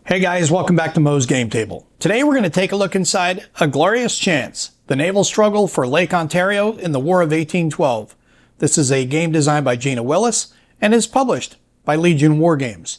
Hey guys, welcome back to Mo's Game Table. Today we're going to take a look inside A Glorious Chance, the naval struggle for Lake Ontario in the War of 1812. This is a game designed by Gina Willis and is published by Legion Wargames.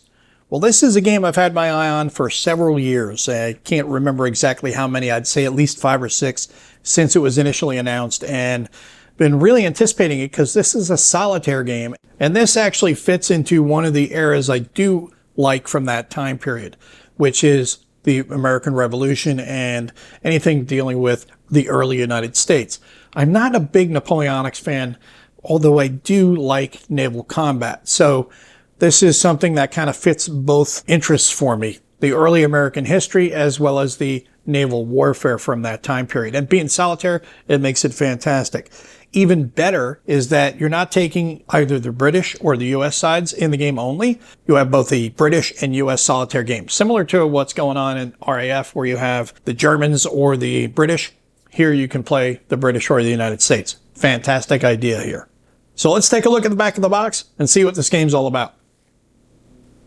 Well, this is a game I've had my eye on for several years. I can't remember exactly how many, I'd say at least 5 or 6 since it was initially announced, and been really anticipating it because this is a solitaire game, and this actually fits into one of the eras I do like from that time period, which is the American Revolution and anything dealing with the early United States. I'm not a big Napoleonics fan, although I do like naval combat. So this is something that kind of fits both interests for me, the early American history as well as the naval warfare from that time period. And being solitaire, it makes it fantastic. Even better is that you're not taking either the British or the U.S. sides in the game only. You have both the British and U.S. solitaire games, similar to what's going on in RAF, where you have the Germans or the British. Here you can play the British or the United States. Fantastic idea here. So let's take a look at the back of the box and see what this game's all about.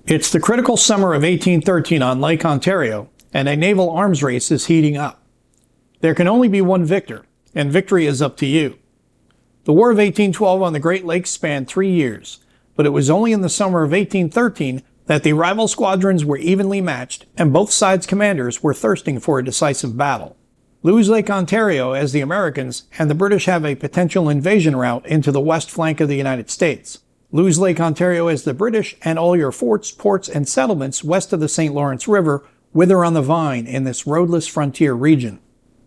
It's the critical summer of 1813 on Lake Ontario, and a naval arms race is heating up. There can only be one victor, and victory is up to you. The War of 1812 on the Great Lakes spanned 3 years, but it was only in the summer of 1813 that the rival squadrons were evenly matched and both sides' commanders were thirsting for a decisive battle. Lose Lake Ontario as the Americans, and the British have a potential invasion route into the west flank of the United States. Lose Lake Ontario as the British, and all your forts, ports, and settlements west of the St. Lawrence River wither on the vine in this roadless frontier region.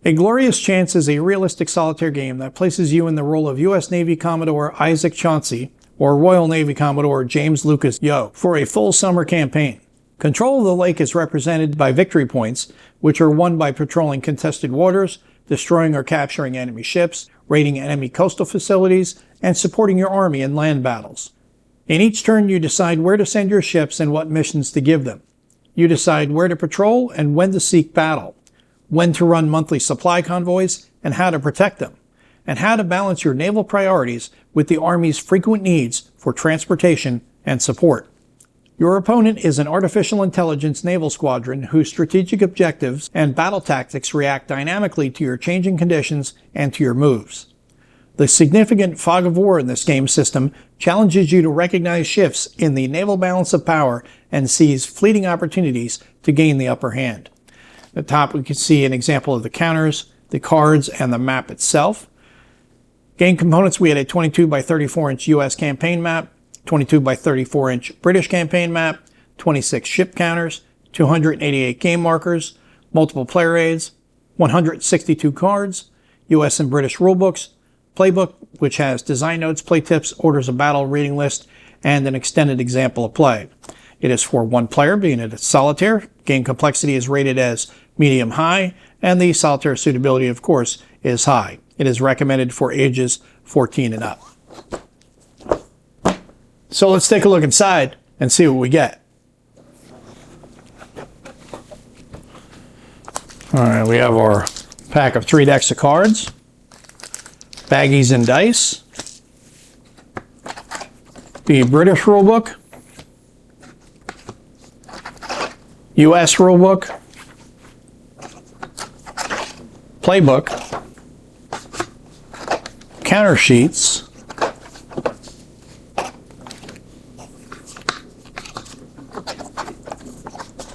A Glorious Chance is a realistic solitaire game that places you in the role of U.S. Navy Commodore Isaac Chauncey or Royal Navy Commodore James Lucas Yo for a full summer campaign. Control of the lake is represented by victory points, which are won by patrolling contested waters, destroying or capturing enemy ships, raiding enemy coastal facilities, and supporting your army in land battles. In each turn, you decide where to send your ships and what missions to give them. You decide where to patrol and when to seek battle, when to run monthly supply convoys and how to protect them, and how to balance your naval priorities with the Army's frequent needs for transportation and support. Your opponent is an artificial intelligence naval squadron whose strategic objectives and battle tactics react dynamically to your changing conditions and to your moves. The significant fog of war in this game system challenges you to recognize shifts in the naval balance of power and seize fleeting opportunities to gain the upper hand. At the top, we can see an example of the counters, the cards, and the map itself. Game components, we had a 22 by 34 inch US campaign map, 22 by 34 inch British campaign map, 26 ship counters, 288 game markers, multiple player aids, 162 cards, US and British rulebooks, Playbook, which has design notes, play tips, orders of battle, reading list, and an extended example of play. It is for one player, being it is solitaire. Game complexity is rated as medium-high, and the solitaire suitability, of course, is high. It is recommended for ages 14 and up. So let's take a look inside and see what we get. All right, we have our pack of 3 decks of cards, baggies and dice, the British rulebook, US rulebook, Playbook, counter sheets,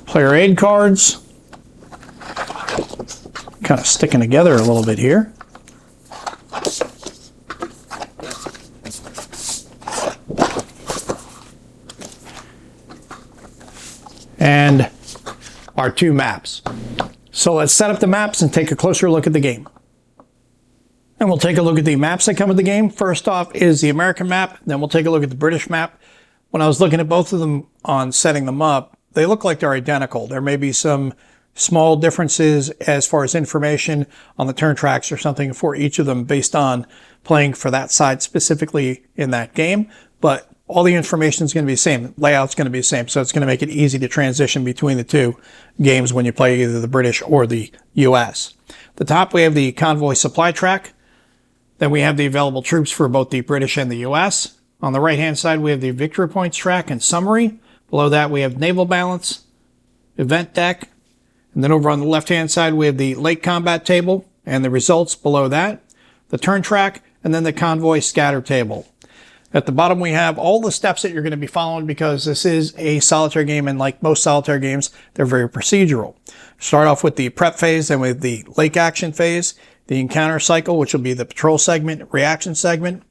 player aid cards, kind of sticking together a little bit here. And our 2 maps. So let's set up the maps and take a closer look at the game. And we'll take a look at the maps that come with the game. First off is the American map, then we'll take a look at the British map. When I was looking at both of them on setting them up, they look like they're identical. There may be some small differences as far as information on the turn tracks or something for each of them based on playing for that side specifically in that game, but all the information is going to be the same. Layout's going to be the same, so it's going to make it easy to transition between the 2 games when you play either the British or the US. At the top, we have the convoy supply track. Then we have the available troops for both the British and the US. On the right-hand side, we have the victory points track and summary. Below that, we have naval balance. event deck. And then over on the left-hand side, we have the lake combat table and the results below that, the turn track, and then the convoy scatter table. At the bottom, we have all the steps that you're going to be following because this is a solitaire game, and like most solitaire games, they're very procedural. Start off with the prep phase, then with the lake action phase, the encounter cycle, which will be the patrol segment, reaction segment,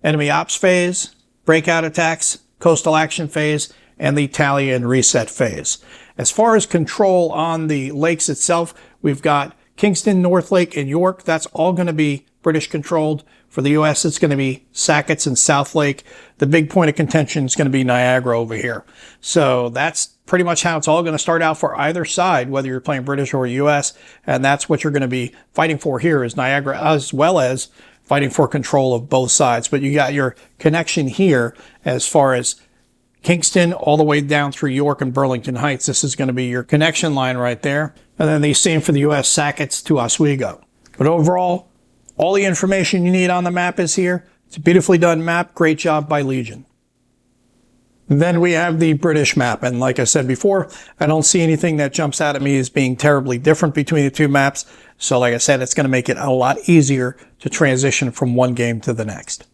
enemy ops phase, breakout attacks, coastal action phase, and the tally and reset phase. As far as control on the lakes itself, we've got Kingston, North Lake, and York. That's all going to be British controlled. For the U.S., it's going to be Sackett's and South Lake. The big point of contention is going to be Niagara over here. So that's pretty much how it's all going to start out for either side, whether you're playing British or U.S. And that's what you're going to be fighting for here is Niagara, as well as fighting for control of both sides. But you got your connection here as far as Kingston all the way down through York and Burlington Heights. This is going to be your connection line right there. And then the same for the U.S. Sackett's to Oswego. But overall, all the information you need on the map is here. It's a beautifully done map. Great job by Legion. Then we have the British map. And like I said before, I don't see anything that jumps out at me as being terribly different between the two maps. So like I said, it's going to make it a lot easier to transition from one game to the next.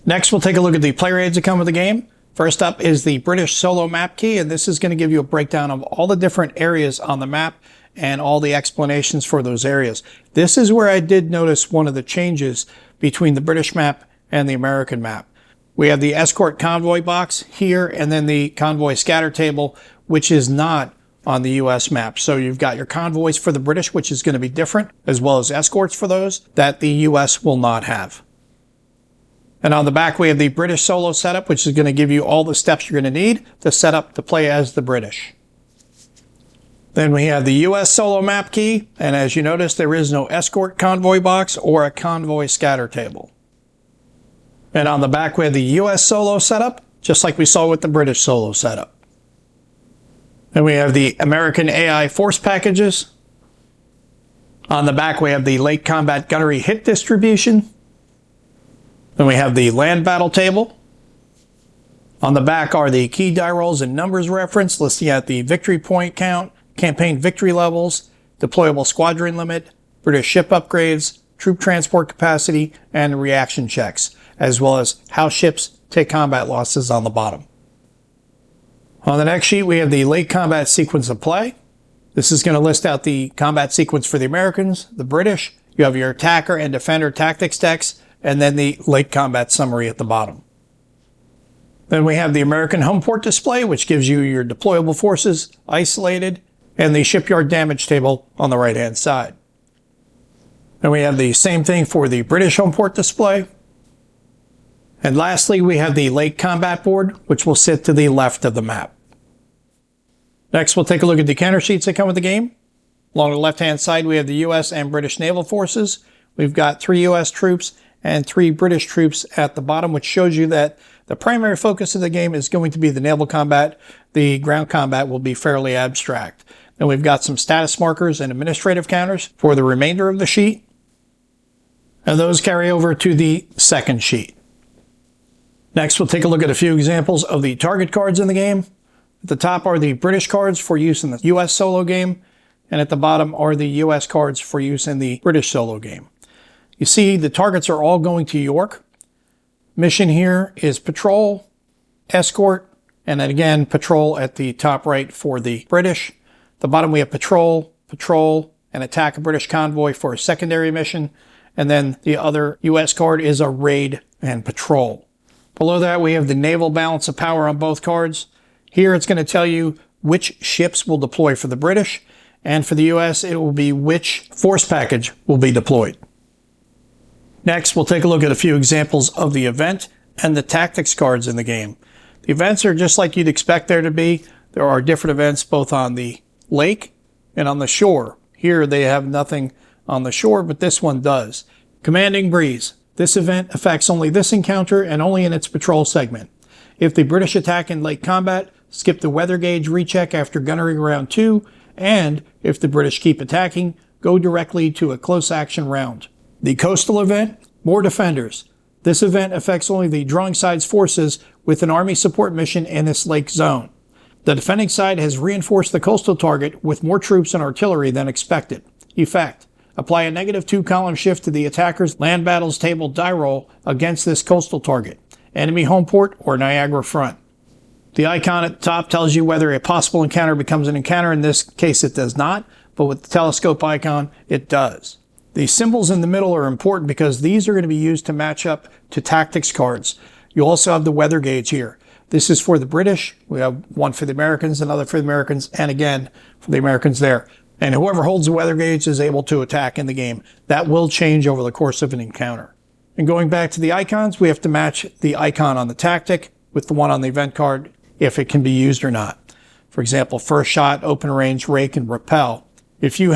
Next, we'll take a look at the player aids that come with the game. First up is the British solo map key, and this is going to give you a breakdown of all the different areas on the map and all the explanations for those areas. This is where I did notice one of the changes between the British map and the American map. We have the escort convoy box here and then the convoy scatter table, which is not on the US map. So you've got your convoys for the British, which is going to be different, as well as escorts for those that the US will not have. And on the back, we have the British solo setup, which is going to give you all the steps you're going to need to set up to play as the British. Then we have the US solo map key, and as you notice, there is no escort convoy box or a convoy scatter table. And on the back, we have the US solo setup, just like we saw with the British solo setup. Then we have the American AI force packages. On the back, we have the lake combat gunnery hit distribution. Then we have the land battle table. On the back are the key die rolls and numbers reference, listing out the victory point count, campaign victory levels, deployable squadron limit, British ship upgrades, troop transport capacity, and reaction checks, as well as how ships take combat losses on the bottom. On the next sheet, we have the late combat sequence of play. This is going to list out the combat sequence for the Americans, the British. You have your attacker and defender tactics decks, and then the late combat summary at the bottom. Then we have the American home port display, which gives you your deployable forces isolated, and the shipyard damage table on the right-hand side. Then we have the same thing for the British home port display. And lastly, we have the late combat board, which will sit to the left of the map. Next, we'll take a look at the counter sheets that come with the game. Along the left-hand side, we have the U.S. and British naval forces. We've got 3 U.S. troops and 3 British troops at the bottom, which shows you that the primary focus of the game is going to be the naval combat. The ground combat will be fairly abstract. Then we've got some status markers and administrative counters for the remainder of the sheet. And those carry over to the second sheet. Next, we'll take a look at a few examples of the target cards in the game. At the top are the British cards for use in the US solo game, and at the bottom are the US cards for use in the British solo game. You see, the targets are all going to York. Mission here is patrol, escort, and then again, patrol at the top right for the British. At the bottom, we have patrol, and attack a British convoy for a secondary mission. And then the other US card is a raid and patrol. Below that, we have the naval balance of power on both cards. Here, it's going to tell you which ships will deploy for the British, and for the US, it will be which force package will be deployed. Next, we'll take a look at a few examples of the event and the tactics cards in the game. The events are just like you'd expect there to be. There are different events both on the lake and on the shore. Here, they have nothing on the shore, but this one does. Commanding Breeze. This event affects only this encounter and only in its patrol segment. If the British attack in late combat, skip the weather gauge recheck after gunnery round 2, and if the British keep attacking, go directly to a close action round. The coastal event, More Defenders. This event affects only the drawing side's forces with an army support mission in this lake zone. The defending side has reinforced the coastal target with more troops and artillery than expected. Effect: apply a -2 column shift to the attacker's land battles table die roll against this coastal target, enemy home port or Niagara front. The icon at the top tells you whether a possible encounter becomes an encounter. In this case, it does not, but with the telescope icon, it does. The symbols in the middle are important because these are going to be used to match up to tactics cards. You also have the weather gauge here. This is for the British. We have one for the Americans, another for the Americans, and again for the Americans there. And whoever holds the weather gauge is able to attack in the game. That will change over the course of an encounter. And going back to the icons, we have to match the icon on the tactic with the one on the event card if it can be used or not. For example, first shot, open range, rake, and repel. If you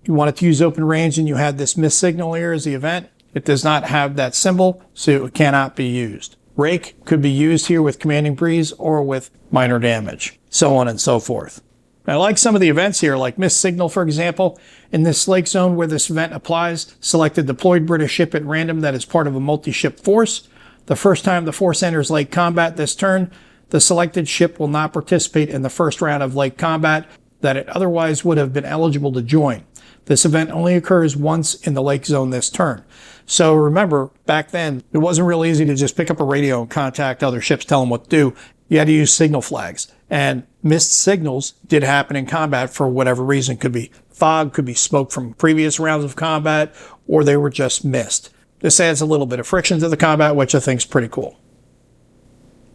wanted to use open range and you had this miss signal here as the event, it does not have that symbol, so it cannot be used. Rake could be used here with commanding breeze or with minor damage, so on and so forth. I like some of the events here, like miss signal, for example. In this lake zone where this event applies, select a deployed British ship at random that is part of a multi-ship force. The first time the force enters lake combat this turn, the selected ship will not participate in the first round of lake combat that it otherwise would have been eligible to join. This event only occurs once in the lake zone this turn. So remember, back then, it wasn't real easy to just pick up a radio and contact other ships, tell them what to do. You had to use signal flags. And missed signals did happen in combat for whatever reason. Could be fog, could be smoke from previous rounds of combat, or they were just missed. This adds a little bit of friction to the combat, which I think is pretty cool.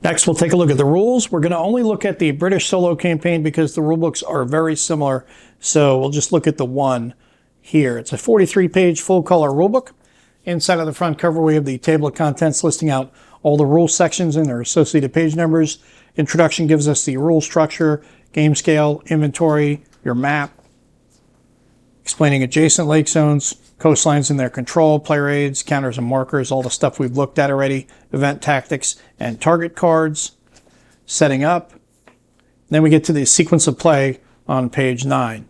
Next, we'll take a look at the rules. We're going to only look at the British solo campaign because the rulebooks are very similar. So we'll just look at the one here. It's a 43-page full-color rulebook. Inside of the front cover, we have the table of contents listing out all the rule sections and their associated page numbers. Introduction gives us the rule structure, game scale, inventory, your map, explaining adjacent lake zones, coastlines and their control, player aids, counters and markers, all the stuff we've looked at already, event tactics and target cards, setting up. Then we get to the sequence of play on page 9.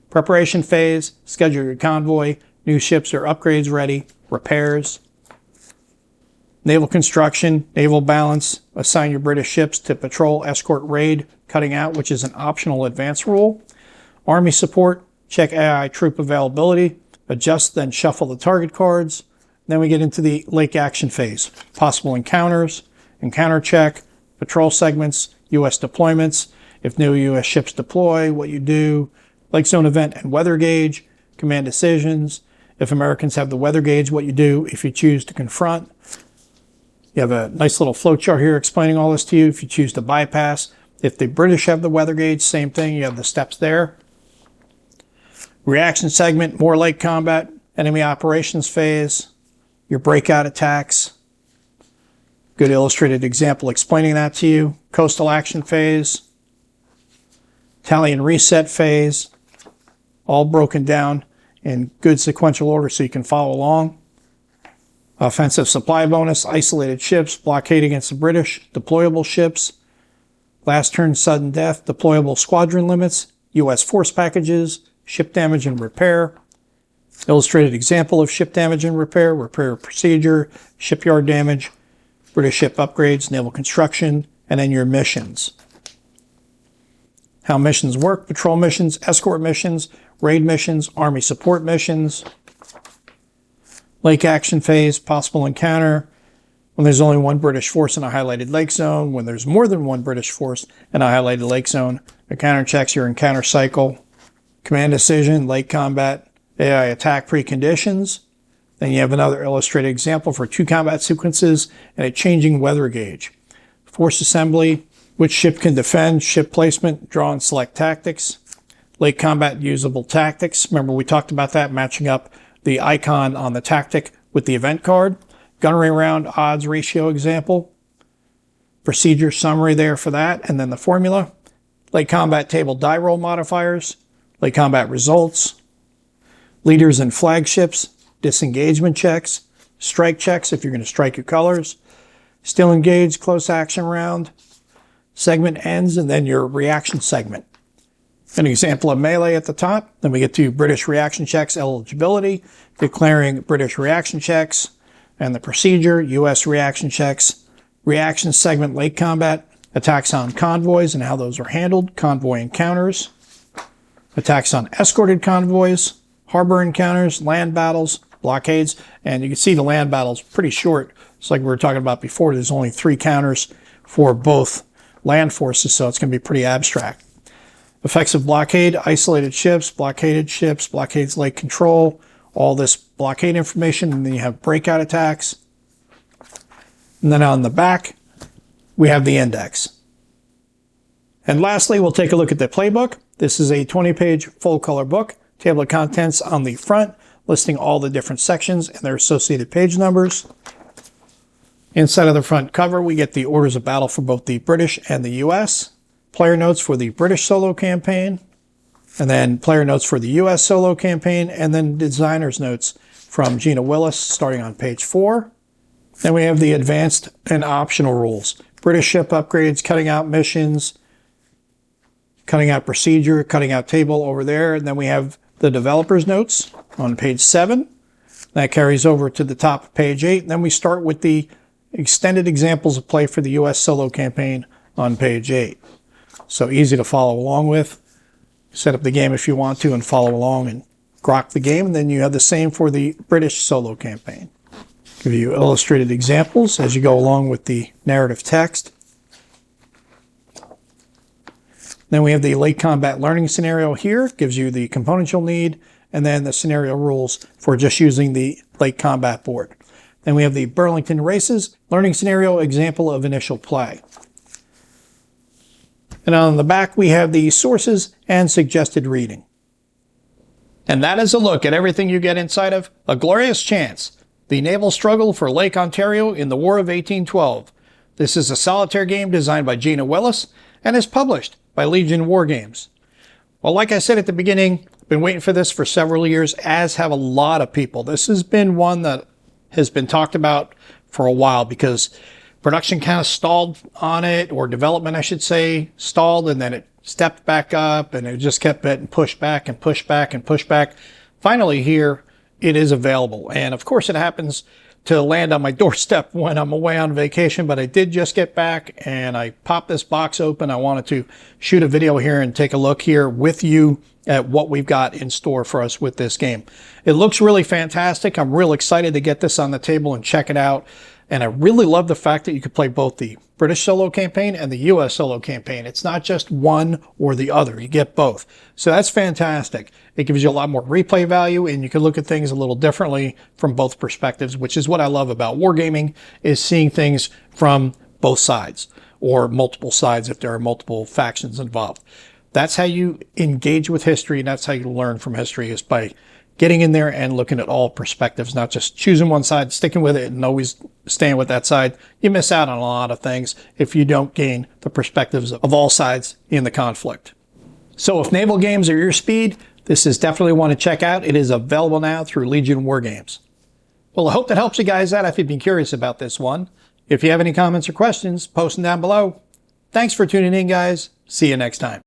Preparation phase, schedule your convoy, new ships or upgrades ready, repairs, naval construction, naval balance, assign your British ships to patrol, escort, raid, cutting out, which is an optional advance rule, army support, check AI troop availability, adjust then shuffle the target cards. Then we get into the lake action phase, possible encounters, encounter check, patrol segments, U.S. deployments, if no U.S. ships deploy, what you do, lake zone event and weather gauge, command decisions, if Americans have the weather gauge, what you do if you choose to confront. You have a nice little flowchart here explaining all this to you if you choose to bypass. If the British have the weather gauge, same thing, you have the steps there. Reaction segment, more lake combat, enemy operations phase, your breakout attacks. Good illustrated example explaining that to you. Coastal action phase, tally and reset phase, all broken down in good sequential order so you can follow along. Offensive supply bonus, isolated ships, blockade against the British, deployable ships, last turn sudden death, deployable squadron limits, U.S. force packages, ship damage and repair, illustrated example of ship damage and repair, repair procedure, shipyard damage, British ship upgrades, naval construction, and then your missions. How missions work: patrol missions, escort missions, raid missions, army support missions, lake action phase, possible encounter, when there's only one British force in a highlighted lake zone, when there's more than one British force in a highlighted lake zone, encounter checks, your encounter cycle, command decision, lake combat, AI attack preconditions. Then you have another illustrated example for 2 combat sequences and a changing weather gauge. Force assembly, which ship can defend, ship placement, draw and select tactics, lake combat usable tactics. Remember we talked about that, matching up the icon on the tactic with the event card. Gunnery round odds ratio example. Procedure summary there for that, and then the formula. Lake combat table die roll modifiers. Lake combat results. Leaders and flagships. Disengagement checks. Strike checks if you're going to strike your colors. Still engaged, close action round. Segment ends, and then your reaction segment. An example of melee at the top. Then we get to British reaction checks eligibility, declaring British reaction checks, and the procedure, U.S. reaction checks, reaction segment lake combat, attacks on convoys and how those are handled, convoy encounters, attacks on escorted convoys, harbor encounters, land battles, blockades, and you can see the land battles pretty short. It's like we were talking about before, there's only 3 counters for both land forces, so it's going to be pretty abstract. Effects of blockade, isolated ships, blockades lake control, all this blockade information, and then you have breakout attacks. And then on the back, we have the index. And lastly, we'll take a look at the playbook. This is a 20-page full-color book, table of contents on the front, listing all the different sections and their associated page numbers. Inside of the front cover, we get the orders of battle for both the British and the US, player notes for the British solo campaign, and then player notes for the US solo campaign, and then designer's notes from Gina Willis starting on page 4. Then we have the advanced and optional rules. British ship upgrades, cutting out missions, cutting out procedure, cutting out table over there. And then we have the developer's notes on page 7. That carries over to the top of page 8. And then we start with the extended examples of play for the US solo campaign on page 8. So easy to follow along with. Set up the game if you want to and follow along and grok the game. And then you have the same for the British solo campaign. Give you illustrated examples as you go along with the narrative text. Then we have the late combat learning scenario here. Gives you the components you'll need, and then the scenario rules for just using the late combat board. Then we have the Burlington Races learning scenario example of initial play. And on the back, we have the sources and suggested reading. And that is a look at everything you get inside of A Glorious Chance, the naval struggle for Lake Ontario in the War of 1812. This is a solitaire game designed by Gina Willis and is published by Legion Wargames. Well, like I said at the beginning, I've been waiting for this for several years, as have a lot of people. This has been one that has been talked about for a while because production kind of stalled on it, or development, I should say, stalled, and then it stepped back up, and it just kept getting pushed back and pushed back and pushed back. Finally, here it is available. And of course, it happens to land on my doorstep when I'm away on vacation, but I did just get back and I popped this box open. I wanted to shoot a video here and take a look here with you at what we've got in store for us with this game. It looks really fantastic. I'm real excited to get this on the table and check it out. And I really love the fact that you could play both the British solo campaign and the US solo campaign. It's not just one or the other. You get both. So that's fantastic. It gives you a lot more replay value, and you can look at things a little differently from both perspectives, which is what I love about wargaming, is seeing things from both sides, or multiple sides if there are multiple factions involved. That's how you engage with history, and that's how you learn from history, is by getting in there and looking at all perspectives, not just choosing one side, sticking with it, and always staying with that side. You miss out on a lot of things if you don't gain the perspectives of all sides in the conflict. So if naval games are your speed, this is definitely one to check out. It is available now through Legion Wargames. Well, I hope that helps you guys out if you've been curious about this one. If you have any comments or questions, post them down below. Thanks for tuning in, guys. See you next time.